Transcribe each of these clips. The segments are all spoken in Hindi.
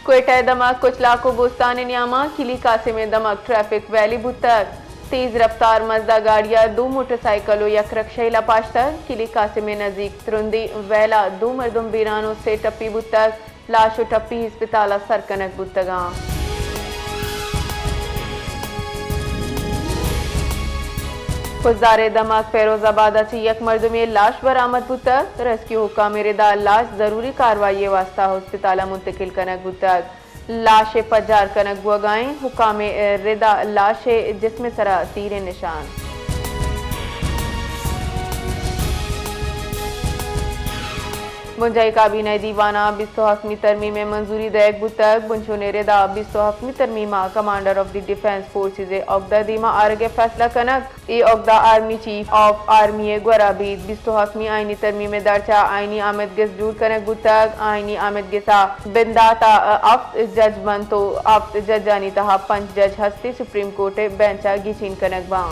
क्वेटा दमक कुछ लाखों बोस्तान न्यामा किली कासिम दमक ट्रैफिक वैली बुतक तेज रफ्तार मजदा गाड़ियां 2 मोटरसाइकिलों यकरक्षैला पाश्तर किली कासिम नजीक त्रुंदी वैला 2 मर्दुम बीरानों से टप्पी बुतक लाशो टप्पी अस्पताल सरकनक बुतगा फुजदारे दमक फेरोजाबाद यक मर्द में लाश बरामद बुतक रेस्क्यू हुक्का मेरेदा लाश जरूरी कार्रवाई वास्ता अस्पताल मुंतकिल कनक बुतक लाशे पजार कनक बुगाएं हुक्का में रेदा लाशे जिसमें सरा तीरे निशान बुंजाई काबीना दीवाना 28वीं तरमीम में मंजूरी दैक बुतक बुंशो ने रेदा 28वीं तरमीमा commander of the defence forces औगदा दीमा आरगे फैसला कनक ए औगदा आर्मी चीफ ऑफ आर्मी गुराबीद 28वीं आईनी तरमीम में दर्जा आईनी आमद गिस जूर कनक बुतक आईनी आमद गिसा बिंदाता अफ्त जज बनतो अफ्त जज जानी तहा 5 जज हस्ती सुप्रीम कोर्ट बेंचा गिचीन कनक बा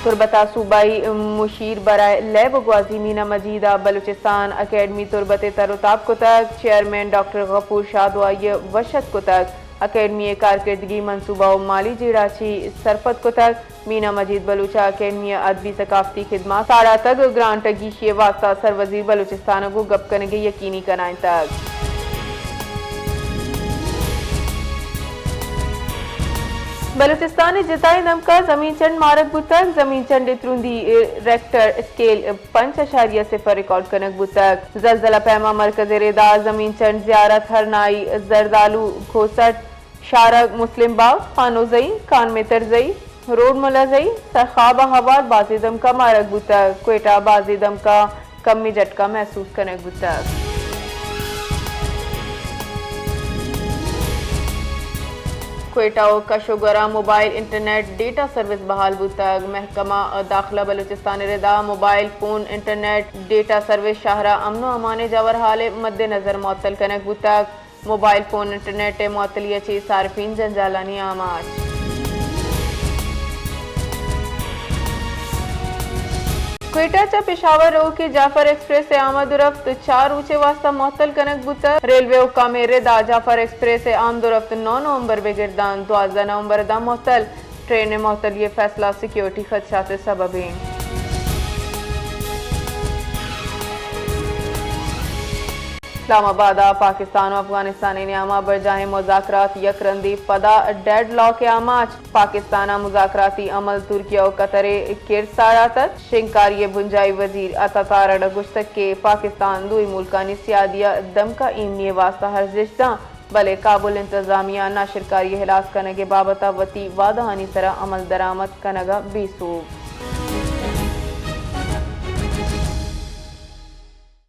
तुरबता सूबाई मुशीर बराए लैब ग्वाजी मीना मजीदा बलूचिस्तान अकेडमी तुरबत तरोताब को तक चेयरमैन डॉक्टर गफूर शादवाई वशत को तक अकेडमी कारकर्दगी मनसूबा माली जीराची सरफत को तक मीना मजीद बलूचा अकेडमी अदबी सकाफती खिदमात सारा तक ग्रांट गीशिए वास्ता सर वजीर बलूचिस्तान को गप करेंगे यकीनी कराएं तक बलूचिस्तान जिताई दमका जमीन चंड मारक बुतक जमीन चंड त्रुंदी रेक्टर स्केल 5.0 रिकॉर्ड कनक बुतक जलजला पैमा मरकज रेदा जमीन चंड जियारत हरनाई जरदालू घोसट शारग मुस्लिम बाग खानोजई कान में तरजई रोड मुलाजई सरखाब हवार बाजी दमका मारक बुतक क्वेटा बाजी दमका कमी झटका महसूस कनक बुतक क्वेटा कशोगरा मोबाइल इंटरनेट डेटा सर्विस बहाल बुतक महकमा दाखिला बलूचिस्तान रेदा mobile phone internet data service शाहरा अमनो अमाने जवर हाल मद्देनजर मुअत्तल कनक बुतक मोबाइल फोन इंटरनेट मुअत्तलिया ची सार्फिन जंजालानी आमाज क्वेटा चा पेशावर रो के जाफर एक्सप्रेस से आमदुरफ्त 4 ऊंचे वास्ता मुअत्तल कनक बुतक रेलवे हुक्का में रेदा जाफर एक्सप्रेस से आमदुरफ्त 9 नवंबर बेगिरदान 12 नवंबर दा मुअत्तल ट्रेन मुअत्तल ये फैसला सिक्योरिटी खदशात से सबब है इस्लामाबाद पाकिस्तान और अफगानिस्तान न्यामा बरजाहे मुज़ाकरात यकरंदी पदा डेड लॉक आमाच पाकिस्तान मुज़ाकराती अमल तुर्किया और कतरे किरसारात शिंकारी बुंजाई वजीर अतातार गुश्तक के पाकिस्तान दुई मुल्कानी सियादिया दम का इमनी वास्ता हर जिश्ता भले काबुल इंतजामिया नाशिरकारी हिलास कनगे बाबता वती वादा हनी सरा अमल दरामद कनगा बीसू